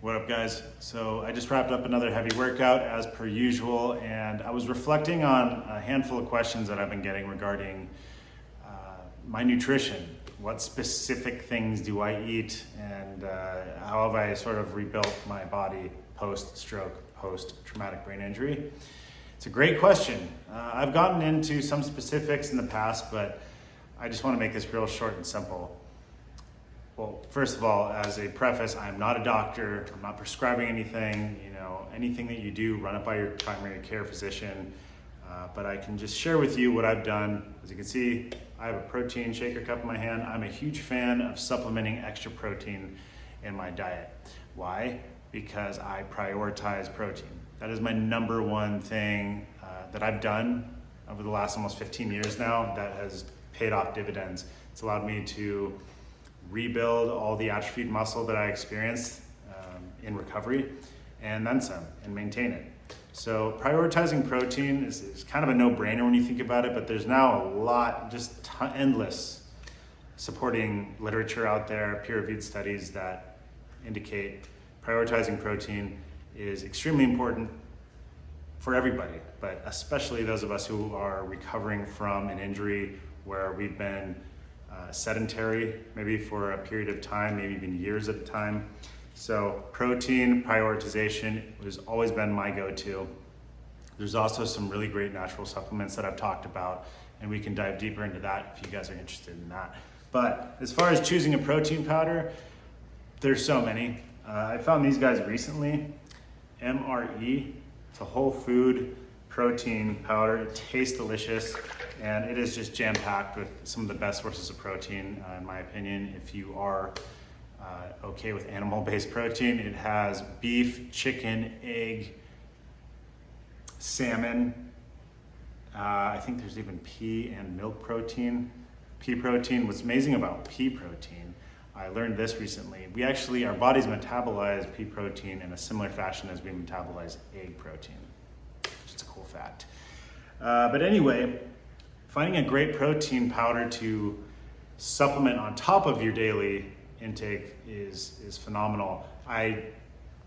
What up, guys? So I just wrapped up another heavy workout as per usual, and I was reflecting on a handful of questions that I've been getting regarding my nutrition. What specific things do I eat, and how have I sort of rebuilt my body post-stroke, post-traumatic brain injury? It's a great question. I've gotten into some specifics in the past, but I just want to make this real short and simple. Well, first of all, as a preface, I'm not a doctor. I'm not prescribing anything. Anything that you do, run it by your primary care physician. But I can just share with you what I've done. As you can see, I have a protein shaker cup in my hand. I'm a huge fan of supplementing extra protein in my diet. Why? Because I prioritize protein. That is my number one thing that I've done over the last almost 15 years now that has paid off dividends. It's allowed me to rebuild all the atrophied muscle that I experienced in recovery, and then some, and maintain it. So prioritizing protein is kind of a no-brainer when you think about it, but there's now a lot, endless supporting literature out there, peer-reviewed studies that indicate prioritizing protein is extremely important for everybody, but especially those of us who are recovering from an injury where we've been sedentary, maybe for a period of time, maybe even years at a time. So protein prioritization has always been my go-to. There's also some really great natural supplements that I've talked about, and we can dive deeper into that if you guys are interested in that. But as far as choosing a protein powder, there's so many. I found these guys recently, MRE. It's a whole food protein powder. It tastes delicious, and it is just jam-packed with some of the best sources of protein, in my opinion. If you are okay with animal-based protein, it has beef, chicken, egg, salmon. I think there's even pea and milk protein. Pea protein, what's amazing about pea protein, I learned this recently. Our bodies metabolize pea protein in a similar fashion as we metabolize egg protein. Just a cool fact. But anyway, finding a great protein powder to supplement on top of your daily intake is phenomenal. I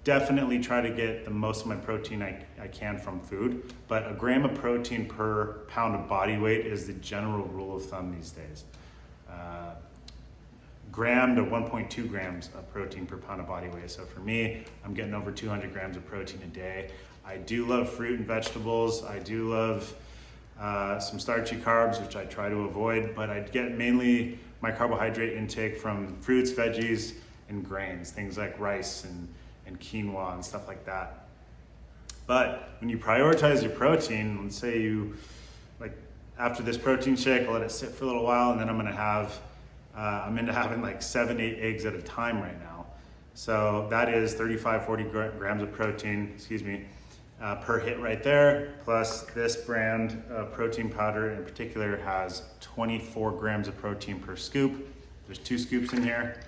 definitely try to get the most of my protein I can from food, but a gram of protein per pound of body weight is the general rule of thumb these days. Gram to 1.2 grams of protein per pound of body weight. So for me, I'm getting over 200 grams of protein a day. I do love fruit and vegetables. I do love some starchy carbs, which I try to avoid, but I get mainly my carbohydrate intake from fruits, veggies, and grains, things like rice and quinoa and stuff like that. But when you prioritize your protein, let's say after this protein shake, I'll let it sit for a little while, and then I'm into having like 7-8 eggs at a time right now. So that is 35-40 grams of protein, per hit right there. Plus this brand of protein powder in particular has 24 grams of protein per scoop. There's 2 scoops in here.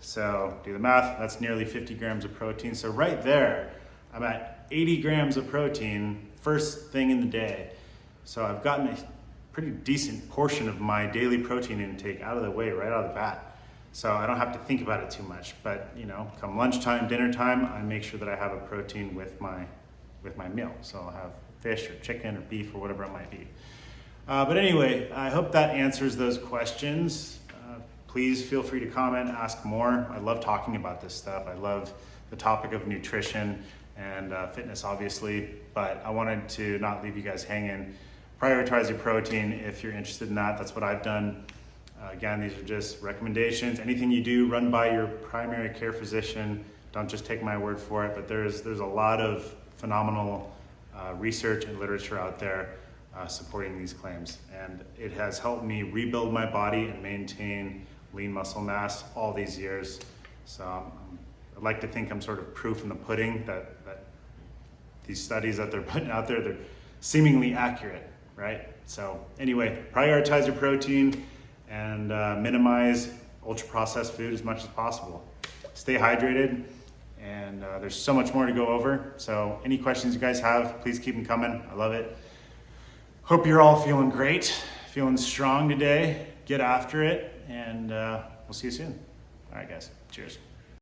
So do the math, that's nearly 50 grams of protein. So right there, I'm at 80 grams of protein first thing in the day. So I've gotten a pretty decent portion of my daily protein intake out of the way right out of the bat. So I don't have to think about it too much. But come lunchtime, dinner time, I make sure that I have a protein with my meal. So I'll have fish or chicken or beef or whatever it might be. But anyway, I hope that answers those questions. Please feel free to comment, ask more. I love talking about this stuff. I love the topic of nutrition and fitness, obviously, but I wanted to not leave you guys hanging. Prioritize your protein if you're interested in that. That's what I've done. Again, these are just recommendations. Anything you do, run by your primary care physician. Don't just take my word for it, but there's a lot of phenomenal research and literature out there supporting these claims. And it has helped me rebuild my body and maintain lean muscle mass all these years. So I'd like to think I'm sort of proof in the pudding that these studies that they're putting out there, they're seemingly accurate, right? So anyway, prioritize your protein and minimize ultra-processed food as much as possible. Stay hydrated, and there's so much more to go over. So any questions you guys have, please keep them coming. I love it. Hope you're all feeling great, feeling strong today. Get after it, and we'll see you soon. All right, guys. Cheers.